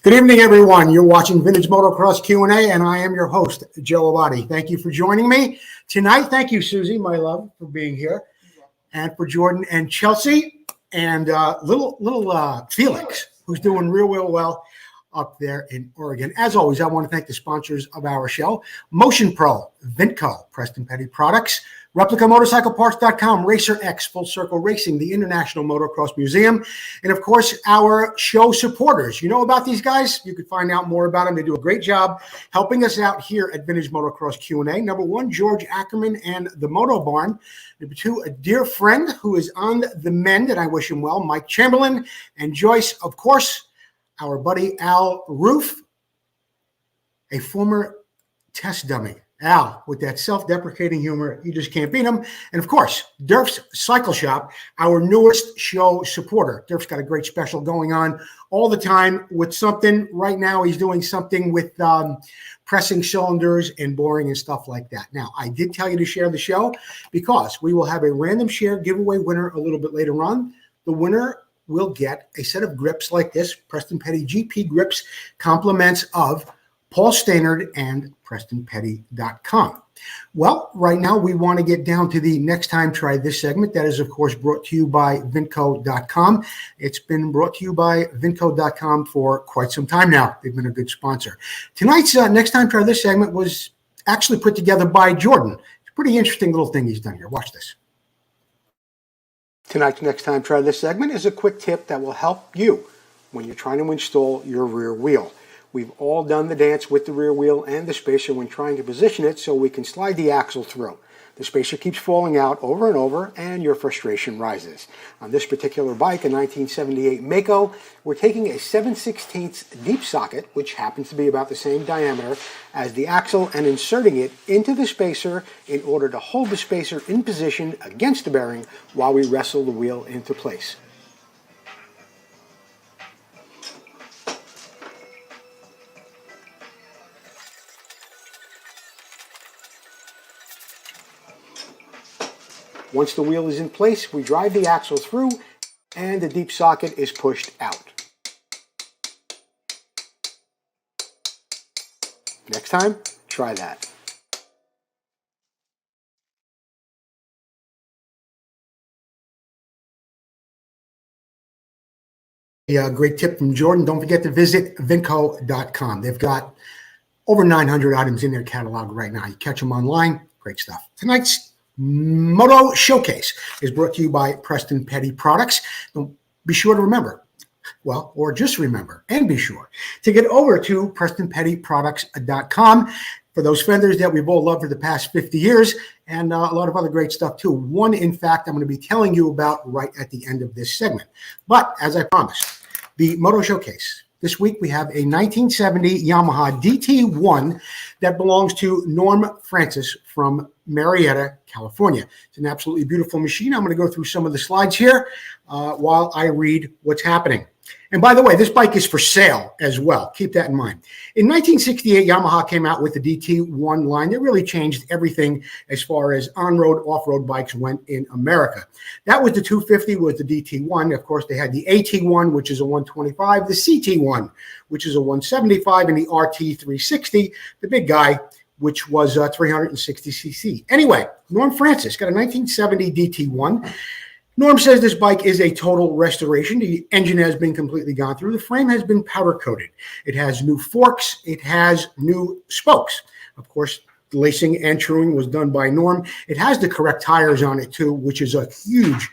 Good evening, everyone. You're watching Vintage Motocross Q&A, and I am your host, Joe Abbate. Thank you for joining me tonight. Thank you, Susie, my love, for being here, and for Jordan and Chelsea, and little Felix, who's doing real well up there in Oregon. As always, I want to thank the sponsors of our show: Motion Pro, Vintco, Preston Petty Products, ReplicaMotorcycleParts.com, Racer X, Full Circle Racing, the International Motocross Museum, and of course, our show supporters. You know about these guys? You can find out more about them. They do a great job helping us out here at Vintage Motocross Q&A. Number one, George Ackerman and the Moto Barn. Number two, a dear friend who is on the mend, and I wish him well, Mike Chamberlain. And Joyce, of course, our buddy Al Roof, a former test dummy. Al, with that self-deprecating humor, you just can't beat him. And of course, Derf's Cycle Shop, our newest show supporter. Derf's got a great special going on all the time with something. Right now, he's doing something with pressing cylinders and boring and stuff like that. Now, I did tell you to share the show because we will have a random share giveaway winner a little bit later on. The winner will get a set of grips like this, Preston Petty GP grips, compliments of Paul Stainard and PrestonPetty.com. Well, right now we want to get down to the next time try this segment. That is, of course, brought to you by Vintco.com. It's been brought to you by Vintco.com for quite some time now. They've been a good sponsor. Tonight's next time try this segment was actually put together by Jordan. It's a pretty interesting little thing he's done here. Watch this. Tonight's next time try this segment is a quick tip that will help you when you're trying to install your rear wheel. We've all done the dance with the rear wheel and the spacer when trying to position it so we can slide the axle through. The spacer keeps falling out over and over, and your frustration rises. On this particular bike, a 1978 Mako, we're taking a 7/16 deep socket, which happens to be about the same diameter as the axle, and inserting it into the spacer in order to hold the spacer in position against the bearing while we wrestle the wheel into place. Once the wheel is in place, we drive the axle through and the deep socket is pushed out. Next time, try that. A great tip from Jordan. Don't forget to visit Vintco.com. They've got over 900 items in their catalog right now. You catch them online. Great stuff. Tonight's Moto Showcase is brought to you by Preston Petty Products. Be sure to remember, well, or just remember and be sure to get over to PrestonPettyProducts.com for those fenders that we've all loved for the past 50 years and a lot of other great stuff too. One, in fact, I'm going to be telling you about right at the end of this segment. But as I promised, the Moto Showcase. This week we have a 1970 Yamaha DT1 that belongs to Norm Francis from Marietta, California. It's an absolutely beautiful machine. I'm going to go through some of the slides here while I read what's happening. And by the way, this bike is for sale as well. Keep that in mind. In 1968, Yamaha came out with the DT1 line. It really changed everything as far as on-road, off-road bikes went in America. That was the 250, was the DT1. Of course, they had the AT1, which is a 125, the CT1, which is a 175, and the RT360, the big guy, which was 360cc. Anyway, Norm Francis got a 1970 DT1. Norm says this bike is a total restoration. The engine has been completely gone through. The frame has been powder coated. It has new forks. It has new spokes. Of course, the lacing and truing was done by Norm. It has the correct tires on it too, which is a huge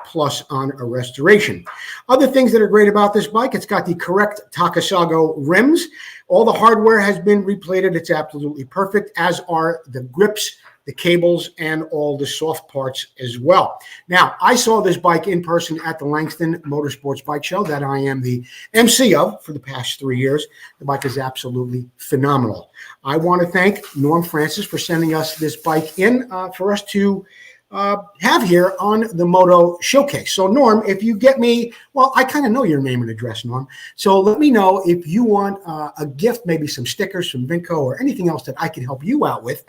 plus on a restoration. Other things that are great about this bike, it's got the correct Takasago rims. All the hardware has been replated. It's absolutely perfect, as are the grips, the cables, and all the soft parts as well. Now, I saw this bike in person at the Langston Motorsports Bike Show that I am the MC of for the past 3 years. The bike is absolutely phenomenal. I want to thank Norm Francis for sending us this bike in for us to have here on the Moto Showcase. So, Norm, if you get me, well, I kind of know your name and address, Norm. So let me know if you want a gift, maybe some stickers from Vintco or anything else that I can help you out with.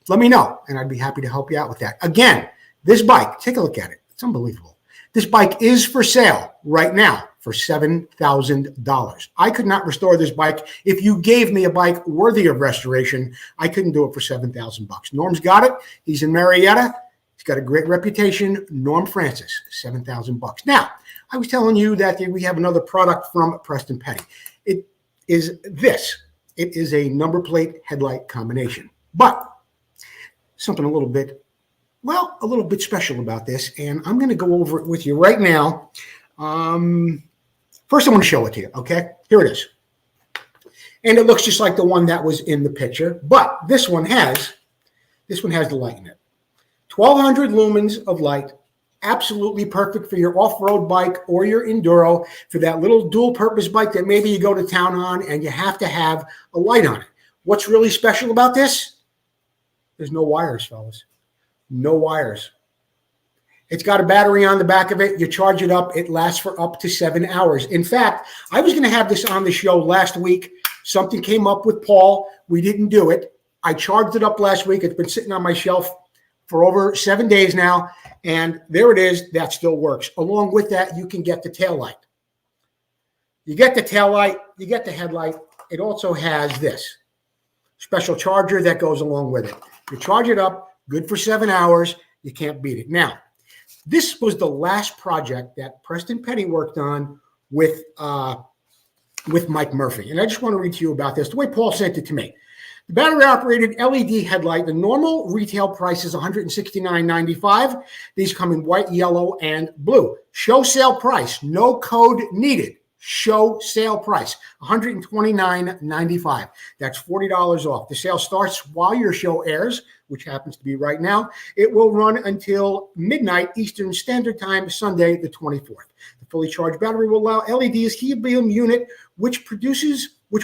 Let me know, and I'd be happy to help you out with that. Again, this bike, take a look at it. It's unbelievable. This bike is for sale right now for $7,000. I could not restore this bike. If you gave me a bike worthy of restoration, I couldn't do it for $7,000. Norm's got it. He's in Marietta. He's got a great reputation. Norm Francis, $7,000. Now, I was telling you that we have another product from Preston Petty. It is this. It is a number plate headlight combination, but something a little bit special about this, and I'm going to go over it with you right now. First, I want to show it to you, okay? Here it is. And it looks just like the one that was in the picture, but this one has the light in it. 1,200 lumens of light, absolutely perfect for your off-road bike or your enduro, for that little dual-purpose bike that maybe you go to town on and you have to have a light on it. What's really special about this? There's no wires, fellas. No wires. It's got a battery on the back of it. You charge it up. It lasts for up to 7 hours. In fact, I was going to have this on the show last week. Something came up with Paul. We didn't do it. I charged it up last week. It's been sitting on my shelf for over 7 days now. And there it is. That still works. Along with that, you can get the tail light. You get the tail light. You get the headlight. It also has this special charger that goes along with it. You charge it up. Good for 7 hours. You can't beat it. Now, this was the last project that Preston Petty worked on with Mike Murphy. And I just want to read to you about this, the way Paul sent it to me. The battery-operated LED headlight, the normal retail price is $169.95. These come in white, yellow, and blue. Show sale price, no code needed. Show sale price, $129.95. That's $40 off. The sale starts while your show airs, which happens to be right now. It will run until midnight Eastern Standard Time, Sunday, the 24th. The fully charged battery will allow LED's helium unit, which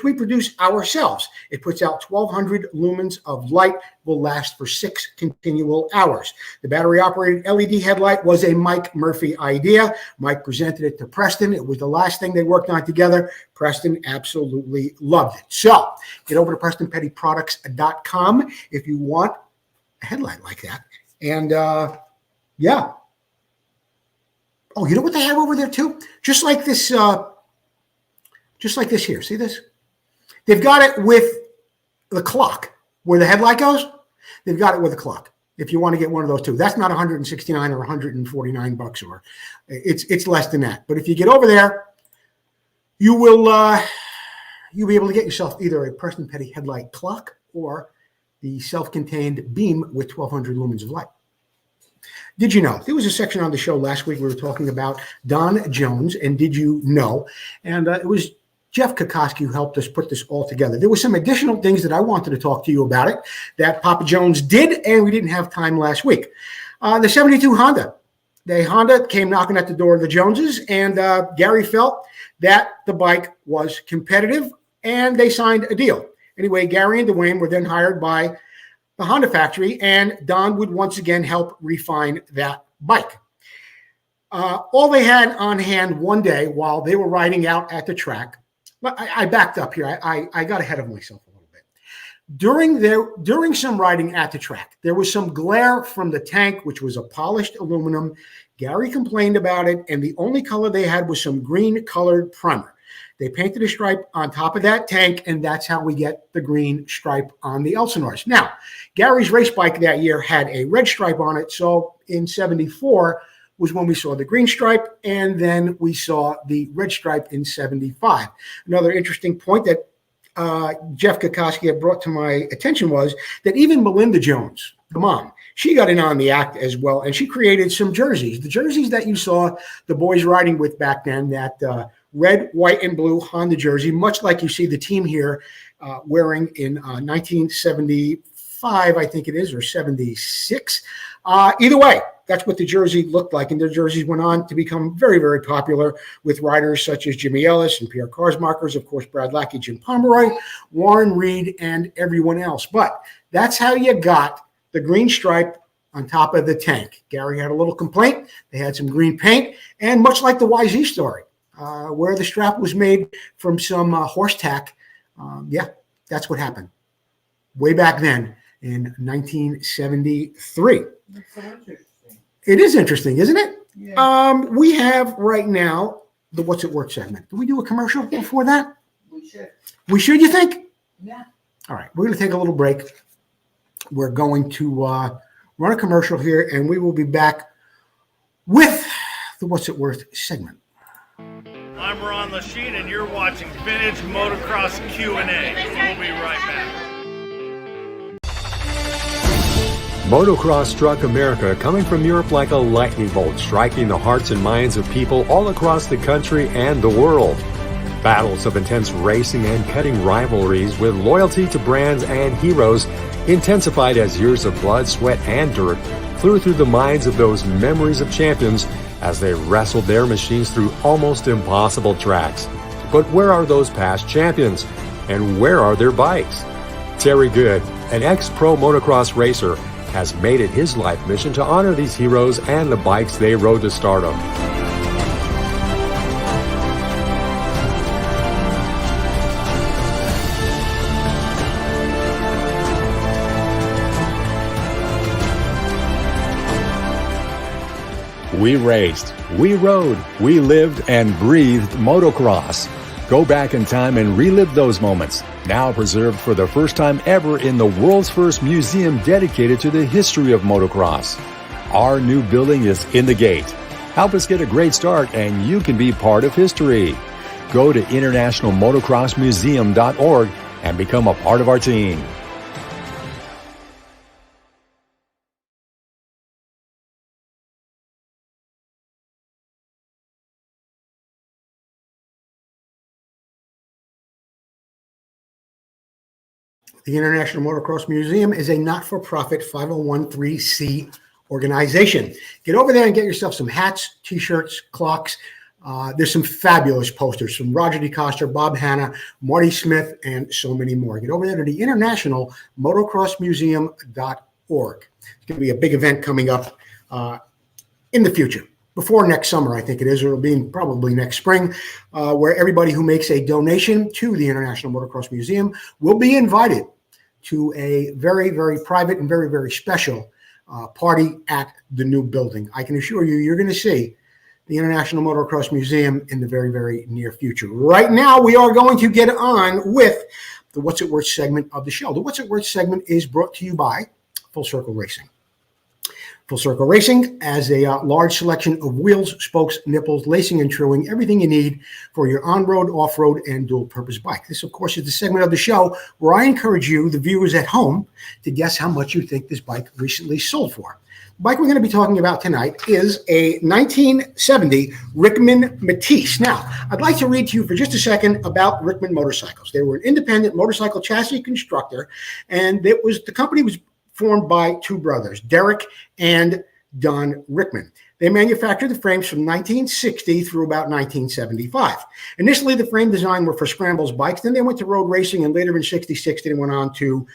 we produce ourselves. It puts out 1,200 lumens of light, will last for 6 continual hours. The battery-operated LED headlight was a Mike Murphy idea. Mike presented it to Preston. It was the last thing they worked on together. Preston absolutely loved it. So get over to PrestonPettyProducts.com if you want a headlight like that. And yeah. Oh, you know what they have over there too? Just like this here. See this? They've got it with the clock where the headlight goes. They've got it with a clock. If you want to get one of those too, that's not $169 or $149, or it's less than that. But if you get over there, you'll be able to get yourself either a Preston Petty headlight clock or the self-contained beam with 1,200 lumens of light. Did you know? There was a section on the show last week we were talking about Don Jones, and did you know? And it was Jeff Kokoski who helped us put this all together. There were some additional things that I wanted to talk to you about it that Papa Jones did, and we didn't have time last week. The 72 Honda. The Honda came knocking at the door of the Joneses, and Gary felt that the bike was competitive, and they signed a deal. Anyway, Gary and Dwayne were then hired by the Honda factory, and Don would once again help refine that bike. All they had on hand one day while they were riding out at the track, I backed up here. I got ahead of myself a little bit. During some riding at the track, there was some glare from the tank, which was a polished aluminum. Gary complained about it, and the only color they had was some green-colored primer. They painted a stripe on top of that tank, and that's how we get the green stripe on the Elsinores. Now, Gary's race bike that year had a red stripe on it, so in 74 was when we saw the green stripe, and then we saw the red stripe in 75. Another interesting point that Jeff Kokoski had brought to my attention was that even Melinda Jones, the mom, she got in on the act as well, and she created some jerseys. The jerseys that you saw the boys riding with back then, that red, white, and blue Honda jersey, much like you see the team here wearing in 1975, I think it is, or 76. Either way, that's what the jersey looked like, and their jerseys went on to become very, very popular with riders such as Jimmy Ellis and Pierre Karsmakers, of course, Brad Lackey, Jim Pomeroy, Warren Reed, and everyone else. But that's how you got the green stripe on top of the tank. Gary had a little complaint. They had some green paint, and much like the YZ story, where the strap was made from some horse tack, yeah, that's what happened way back then in 1973. It is interesting, isn't it? We have right now the What's It Worth segment. Do we do a commercial before that? We should. We should, you think? Yeah. All right. We're going to take a little break. We're going to run a commercial here, and we will be back with the What's It Worth segment. I'm Ron Lachine, and you're watching Vintage Motocross Q&A. We'll be right back. Motocross struck America, coming from Europe like a lightning bolt, striking the hearts and minds of people all across the country and the world. Battles of intense racing and cutting rivalries with loyalty to brands and heroes intensified as years of blood, sweat, and dirt flew through the minds of those memories of champions as they wrestled their machines through almost impossible tracks. But where are those past champions? And where are their bikes? Terry Good, an ex-pro motocross racer, has made it his life mission to honor these heroes and the bikes they rode to stardom. We raced, we rode, we lived and breathed motocross. Go back in time and relive those moments, now preserved for the first time ever in the world's first museum dedicated to the history of motocross. Our new building is in the gate. Help us get a great start and you can be part of history. Go to internationalmotocrossmuseum.org and become a part of our team. The International Motocross Museum is a not-for-profit 501(c) organization. Get over there and get yourself some hats, T-shirts, clocks. There's some fabulous posters from Roger DeCoster, Bob Hanna, Marty Smith, and so many more. Get over there to the International Motocrossmuseum.org. It's going to be a big event coming up in the future. Before next summer, I think it is, or it'll be probably next spring, where everybody who makes a donation to the International Motocross Museum will be invited to a very, very private and very, very special party at the new building. I can assure you, you're going to see the International Motocross Museum in the very, very near future. Right now, we are going to get on with the What's It Worth segment of the show. The What's It Worth segment is brought to you by Full Circle Racing. Full Circle Racing has a large selection of wheels, spokes, nipples, lacing, and truing, everything you need for your on-road, off-road, and dual-purpose bike. This, of course, is the segment of the show where I encourage you, the viewers at home, to guess how much you think this bike recently sold for. The bike we're going to be talking about tonight is a 1970 Rickman Matisse. Now, I'd like to read to you for just a second about Rickman Motorcycles. They were an independent motorcycle chassis constructor, and the company was formed by two brothers, Derek and Don Rickman. They manufactured the frames from 1960 through about 1975. Initially, the frame design were for Scramble's bikes. Then they went to road racing, and later in 66, they went on to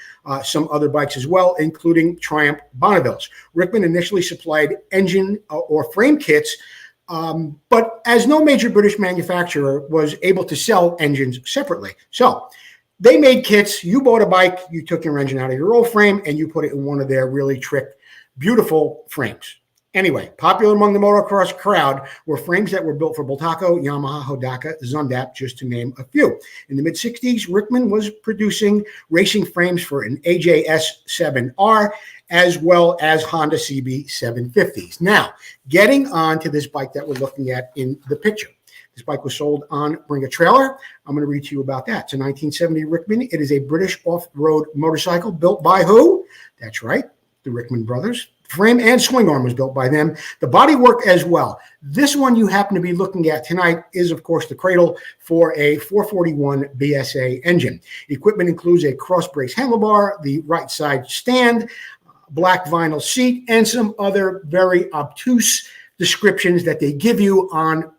some other bikes as well, including Triumph Bonnevilles. Rickman initially supplied engine or frame kits, but as no major British manufacturer was able to sell engines separately. So they made kits. You bought a bike, you took your engine out of your old frame, and you put it in one of their really trick, beautiful frames. Anyway, popular among the motocross crowd were frames that were built for Bultaco, Yamaha, Hodaka, Zundap, just to name a few. In the mid-60s, Rickman was producing racing frames for an AJS-7R as well as Honda CB750s. Now, getting on to this bike that we're looking at in the picture. This bike was sold on Bring a Trailer. I'm going to read to you about that. It's a 1970 Rickman. It is a British off-road motorcycle built by who? That's right, the Rickman brothers. Frame and swing arm was built by them. The bodywork as well. This one you happen to be looking at tonight is, of course, the cradle for a 441 BSA engine. Equipment includes a cross brace handlebar, the right side stand, black vinyl seat, and some other very obtuse descriptions that they give you on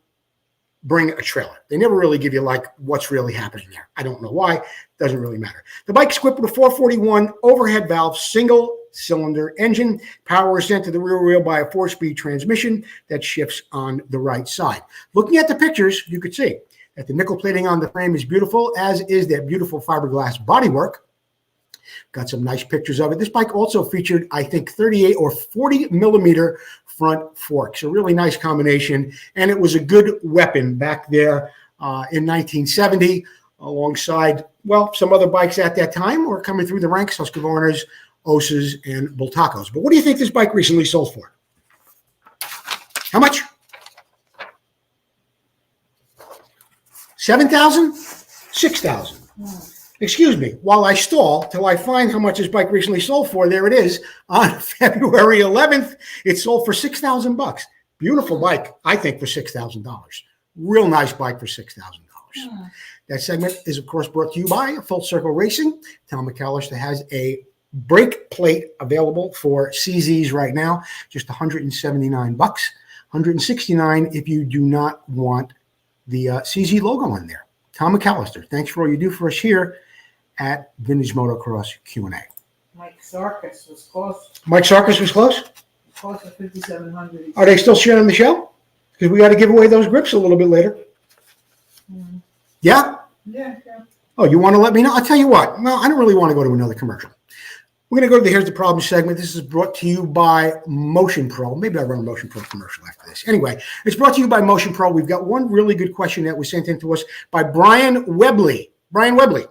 Bring a Trailer. They never really give you like what's really happening there. I don't know why. Doesn't really matter. The bike's equipped with a 441 overhead valve single cylinder engine. Power is sent to the rear wheel by a 4-speed transmission that shifts on the right side. Looking at the pictures, you could see that the nickel plating on the frame is beautiful, as is that beautiful fiberglass bodywork. Got some nice pictures of it. This bike also featured, I think, 38 or 40 millimeter front forks. A really nice combination, and it was a good weapon back there in 1970 alongside, well, some other bikes at that time were coming through the ranks, Husqvarnas, Osas, and Bultacos. But what do you think this bike recently sold for? How much? $7,000? $6,000. Excuse me. While I stall till I find how much this bike recently sold for, there it is. On February 11th, it sold for $6,000. Beautiful bike, I think, for $6,000. Real nice bike for $6,000. That segment is, of course, brought to you by Full Circle Racing. Tom McAllister has a brake plate available for CZs right now, just $179. $169 if you do not want the CZ logo on there. Tom McAllister, thanks for all you do for us here at Vintage Motocross Q&A. Mike Sarkis was close. Mike Sarkis was close? Close to 5,700. Are they still sharing the show? Because we got to give away those grips a little bit later. Yeah? Yeah. Oh, you want to let me know? I'll tell you what. No, I don't really want to go to another commercial. We're going to go to the Here's the Problem segment. This is brought to you by Motion Pro. Maybe I'll run a Motion Pro commercial after this. Anyway, it's brought to you by Motion Pro. We've got one really good question that was sent in to us by Brian Webley. Brian Webley.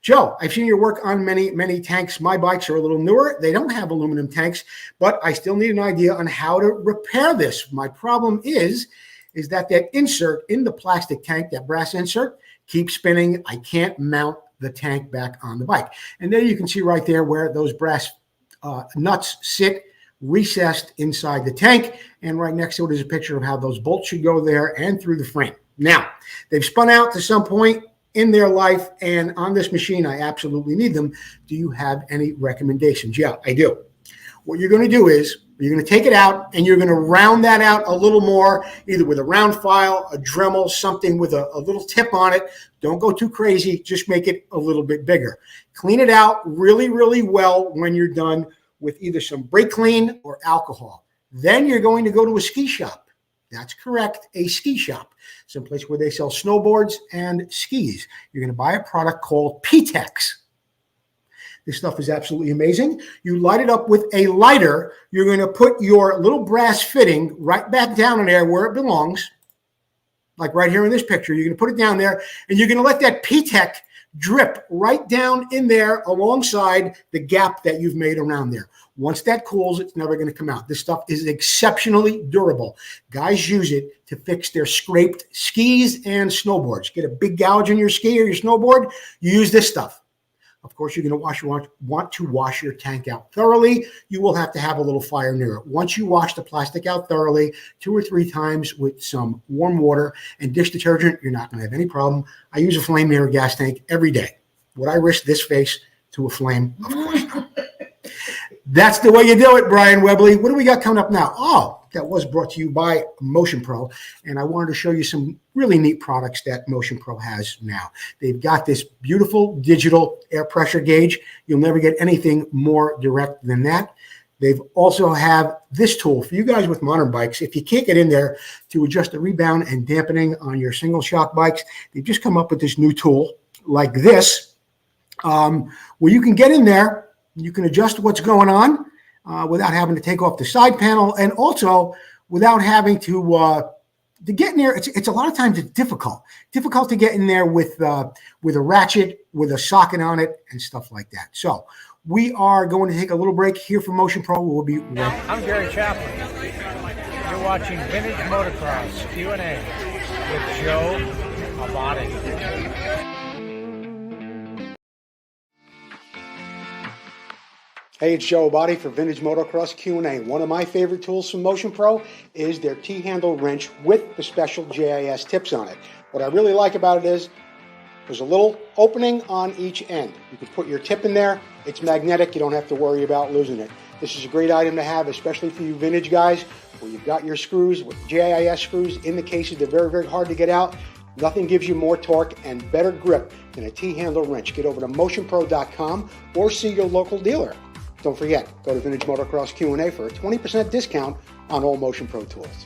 Joe, I've seen your work on many tanks. My bikes are a little newer. They don't have aluminum tanks, but I still need an idea on how to repair this. My problem is that insert in the plastic tank, that brass insert, keeps spinning. I can't mount the tank back on the bike. And there you can see right there where those brass nuts sit recessed inside the tank. And right next to it is a picture of how those bolts should go there and through the frame. Now, they've spun out to some point in their life, and on this machine, I absolutely need them. Do you have any recommendations? Yeah, I do. What you're going to do is you're going to take it out and you're going to round that out a little more, either with a round file, a Dremel, something with a little tip on it. Don't go too crazy. Just make it a little bit bigger. Clean it out really, really well when you're done with either some brake clean or alcohol. Then you're going to go to a ski shop. That's correct, a ski shop, someplace where they sell snowboards and skis. You're going to buy a product called P-Tex. This stuff is absolutely amazing. You light it up with a lighter. You're going to put your little brass fitting right back down in there where it belongs, like right here in this picture. You're going to put it down there, and you're going to let that P-Tex drip right down in there alongside the gap that you've made around there. Once that cools, it's never going to come out. This stuff is exceptionally durable. Guys use it to fix their scraped skis and snowboards. Get a big gouge on your ski or your snowboard, you use this stuff. Of course, you're going to want to wash your tank out thoroughly. You will have to have a little fire near it. Once you wash the plastic out thoroughly 2 or 3 times with some warm water and dish detergent, you're not going to have any problem. I use a flame mirror gas tank every day. Would I risk this face to a flame? Of course not. That's the way you do it, Brian Webley. What do we got coming up now? Oh, that was brought to you by Motion Pro, and I wanted to show you some really neat products that Motion Pro has now. They've got this beautiful digital air pressure gauge. You'll never get anything more direct than that. They've also have this tool for you guys with modern bikes. If you can't get in there to adjust the rebound and dampening on your single shock bikes, they've just come up with this new tool like this, where you can get in there. You can adjust what's going on without having to take off the side panel, and also without having to get in there. It's a lot of times it's difficult to get in there with a ratchet, with a socket on it, and stuff like that. So we are going to take a little break here from Motion Pro. We'll be right back. I'm Gary Chamberlain. You're watching Vintage Motocross Q&A with Joe Abbate. Hey, it's Joe Abbate for Vintage Motocross Q&A. One of my favorite tools from Motion Pro is their T-handle wrench with the special JIS tips on it. What I really like about it is there's a little opening on each end. You can put your tip in there. It's magnetic. You don't have to worry about losing it. This is a great item to have, especially for you vintage guys, where you've got your screws with JIS screws in the cases. They're very, very hard to get out. Nothing gives you more torque and better grip than a T-handle wrench. Get over to motionpro.com or see your local dealer. Don't forget, go to Vintage Motocross Q&A for a 20% discount on all Motion Pro tools.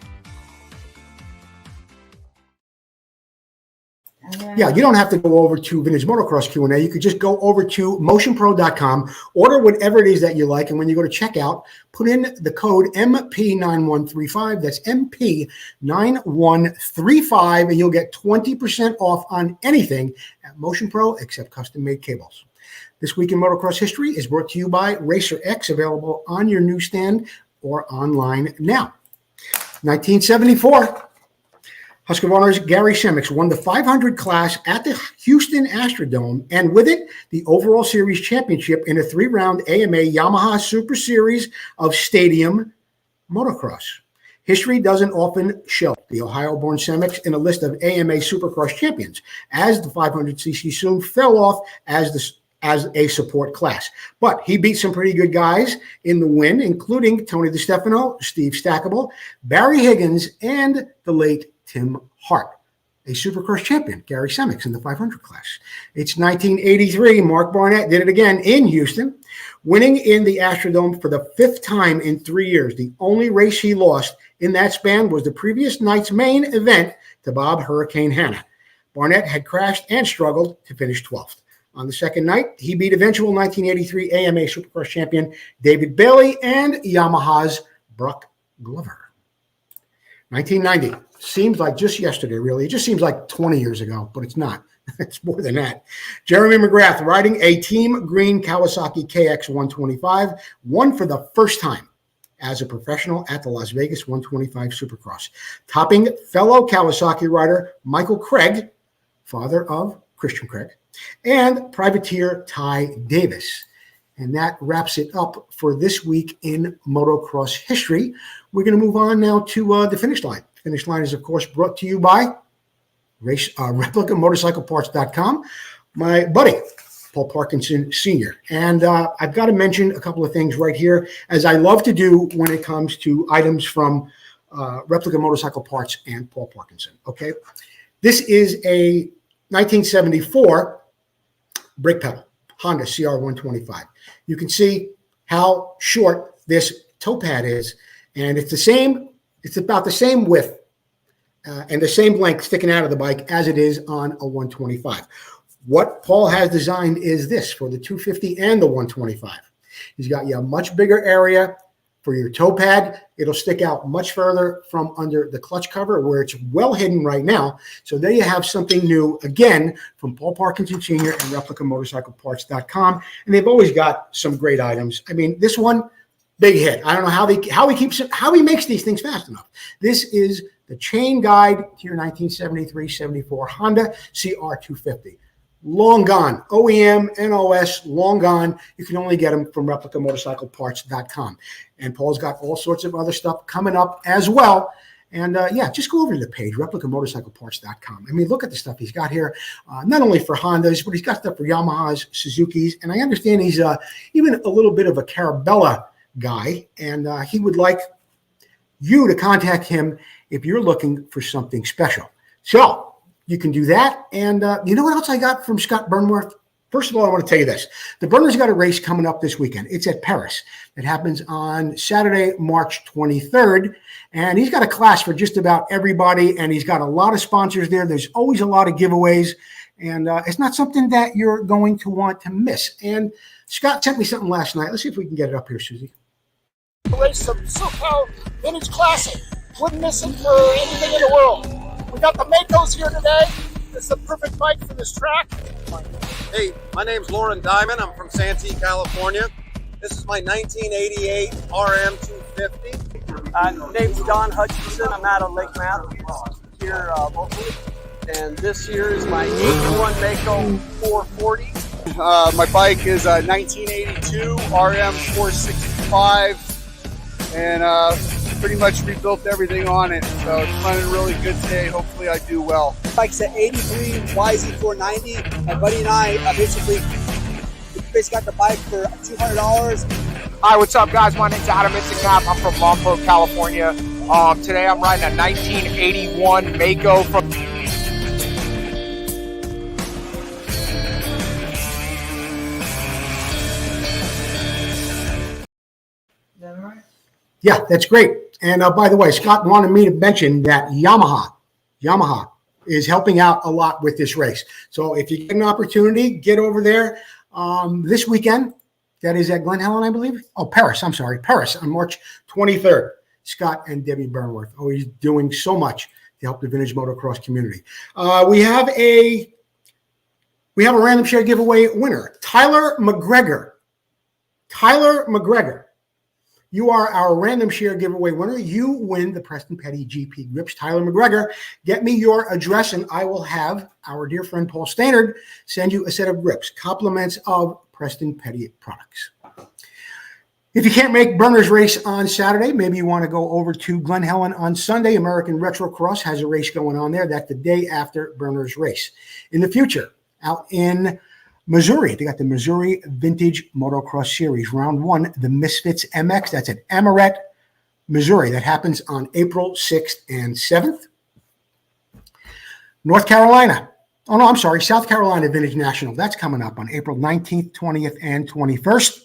And Yeah, you don't have to go over to Vintage Motocross Q&A. You could just go over to motionpro.com, order whatever it is that you like, and when you go to checkout, put in the code MP9135. That's MP9135, and you'll get 20% off on anything at Motion Pro except custom-made cables. This Week in Motocross History is brought to you by Racer X, available on your newsstand or online now. 1974. Husqvarna's Gary Shemix won the 500 class at the Houston Astrodome, and with it, the overall series championship in a 3-round AMA Yamaha Super Series of Stadium Motocross. History doesn't often show the Ohio-born Shemix in a list of AMA Supercross champions, as the 500cc soon fell off as a support class. But he beat some pretty good guys in the win, including Tony DeStefano, Steve Stackable, Barry Higgins, and the late Tim Hart. A Supercross champion, Gary Shemix, in the 500 class. It's 1983. Mark Barnett did it again in Houston, winning in the Astrodome for the 5th time in 3 years. The only race he lost in that span was the previous night's main event to Bob Hurricane Hanna. Barnett had crashed and struggled to finish 12th. On the second night, he beat eventual 1983 AMA Supercross champion David Bailey and Yamaha's Brock Glover. 1990. Seems like just yesterday, really. It just seems like 20 years ago, but it's not. It's more than that. Jeremy McGrath, riding a Team Green Kawasaki KX125, won for the first time as a professional at the Las Vegas 125 Supercross, topping fellow Kawasaki rider Michael Craig, father of Christian Craig, and privateer Ty Davis. And that wraps it up for this week in motocross history. We're going to move on now to the finish line. Finish line is, of course, brought to you by ReplicaMotorcycleParts.com, my buddy, Paul Parkinson Sr. And I've got to mention a couple of things right here, as I love to do when it comes to items from Replica Motorcycle Parts and Paul Parkinson, okay? This is a 1974 brake pedal, Honda CR125. You can see how short this toe pad is, and it's the same. It's about the same width and the same length sticking out of the bike as it is on a 125. What Paul has designed is this for the 250 and the 125. He's got you a much bigger area for your toe pad. It'll stick out much further from under the clutch cover where it's well hidden right now. So there you have something new, again, from Paul Parkinson Sr. and ReplicaMotorcycleParts.com. And they've always got some great items. I mean, this one, big hit. I don't know how he makes these things fast enough. This is the chain guide to your 1973-74 Honda CR250. Long gone. OEM, NOS, long gone. You can only get them from ReplicaMotorcycleParts.com. And Paul's got all sorts of other stuff coming up as well. And yeah, just go over to the page, ReplicaMotorcycleParts.com. I mean, look at the stuff he's got here, not only for Hondas, but he's got stuff for Yamahas, Suzukis. And I understand he's even a little bit of a Carabella guy. And he would like you to contact him if you're looking for something special. So you can do that. And you know what else I got from Scott Burnworth? First of all, I want to tell you this. The Burners got a race coming up this weekend. It's at Paris. It happens on Saturday, March 23rd. And he's got a class for just about everybody. And he's got a lot of sponsors there. There's always a lot of giveaways. And it's not something that you're going to want to miss. And Scott sent me something last night. Let's see if we can get it up here, Susie. Race some SoCal Vintage Classic. Wouldn't miss it for anything in the world. We got the Makos here today. It's the perfect bike for this track. Hey, my name's Lauren Diamond. I'm from Santee, California. This is my 1988 RM250. Name's Don Hutchinson. I'm out of Lake Mathews here locally. And this here is my 81 Mako 440. My bike is a 1982 RM465. And pretty much rebuilt everything on it. So it's running really good today. Hopefully I do well. Bike's an 83 YZ490. My buddy and I basically got the bike for $200. Hi, what's up, guys? My name's Adam Itzenkap. I'm from Longport, California. Today I'm riding a 1981 Mako from... Is that right? Yeah, that's great. And by the way, Scott wanted me to mention that Yamaha is helping out a lot with this race. So if you get an opportunity, get over there this weekend. That is at Glen Helen, I believe. Oh, Paris. I'm sorry. Paris on March 23rd. Scott and Debbie Burnworth always doing so much to help the vintage motocross community. We have a random share giveaway winner, Tyler McGregor. Tyler McGregor, you are our random share giveaway winner. You win the Preston Petty GP grips. Tyler McGregor, get me your address and I will have our dear friend Paul Stannard send you a set of grips, compliments of Preston Petty products. If you can't make Burners Race on Saturday, maybe you want to go over to Glen Helen on Sunday. American Retro Cross has a race going on there. That's the day after Burners Race. In the future, out in Missouri, they got the Missouri Vintage Motocross Series, Round 1, the Misfits MX. That's at Amoret, Missouri. That happens on April 6th and 7th. North Carolina. Oh, no, I'm sorry. South Carolina Vintage National. That's coming up on April 19th, 20th, and 21st.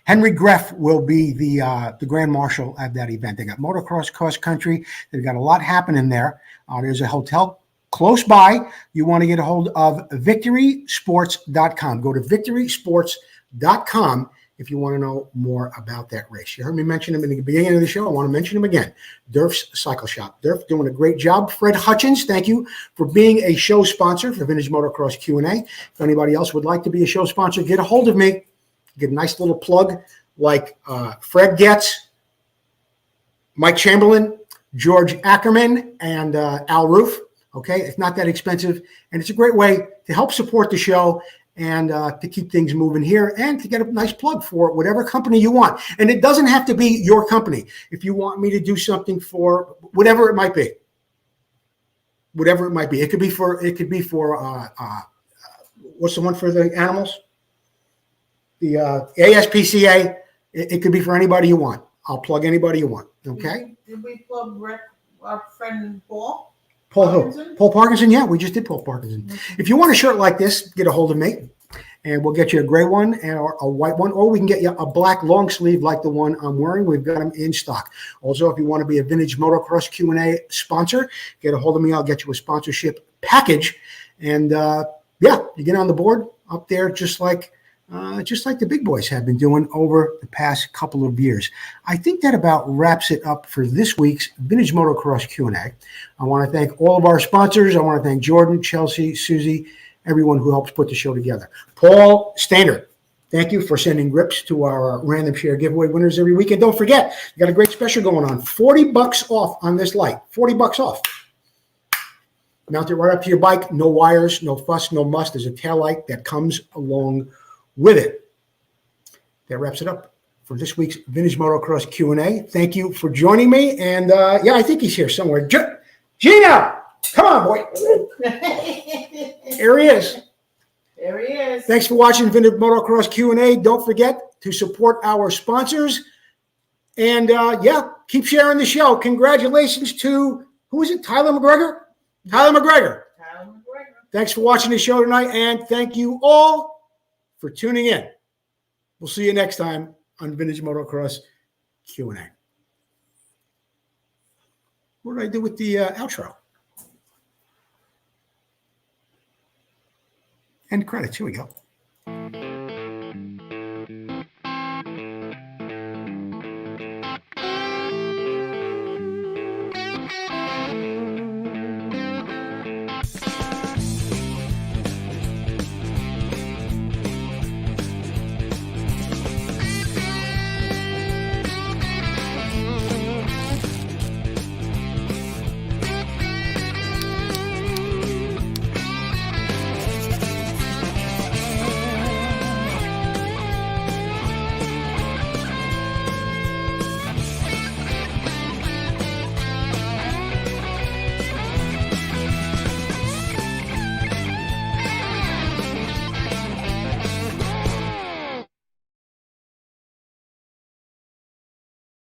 Henry Greff will be the Grand Marshal at that event. They got motocross, cross country. They've got a lot happening there. There's a hotel close by. You want to get a hold of victorysports.com. Go to victorysports.com if you want to know more about that race. You heard me mention him in the beginning of the show. I want to mention him again. Derf's Cycle Shop. Derf doing a great job. Fred Hudgens, thank you for being a show sponsor for Vintage Motocross Q&A. If anybody else would like to be a show sponsor, get a hold of me. Get a nice little plug like Fred gets, Mike Chamberlain, George Ackerman, and Al Roof. Okay, it's not that expensive, and it's a great way to help support the show and to keep things moving here and to get a nice plug for whatever company you want. And it doesn't have to be your company. If you want me to do something for whatever it might be, whatever it might be, it could be for what's the one for the animals? The ASPCA. It could be for anybody you want. I'll plug anybody you want. Okay. Did we plug our friend Paul? Paul who? Paul Parkinson? Yeah, we just did Paul Parkinson. Mm-hmm. If you want a shirt like this, get a hold of me, and we'll get you a gray one or a white one, or we can get you a black long sleeve like the one I'm wearing. We've got them in stock. Also, if you want to be a Vintage Motocross Q&A sponsor, get a hold of me. I'll get you a sponsorship package, and yeah, you get on the board up there just like the big boys have been doing over the past couple of years. I think that about wraps it up for this week's Vintage Motocross Q&A. I want to thank all of our sponsors. I want to thank Jordan, Chelsea, Susie, everyone who helps put the show together. Paul Stannard, thank you for sending grips to our random share giveaway winners every week. And don't forget, you got a great special going on. $40 off on this light. $40 off. Mount it right up to your bike. No wires, no fuss, no muss. There's a tail light that comes along with it. That wraps it up for this week's Vintage Motocross Q&A. Thank you for joining me. And yeah, I think he's here somewhere. Gino, come on, boy. There he is. There he is. Thanks for watching Vintage Motocross Q&A. Don't forget to support our sponsors. And yeah, keep sharing the show. Congratulations to, who is it? Tyler McGregor? Tyler McGregor. Tyler McGregor. Thanks for watching the show tonight. And thank you all for tuning in. We'll see you next time on Vintage Motocross Q&A. What did I do with the outro? End credits. Here we go.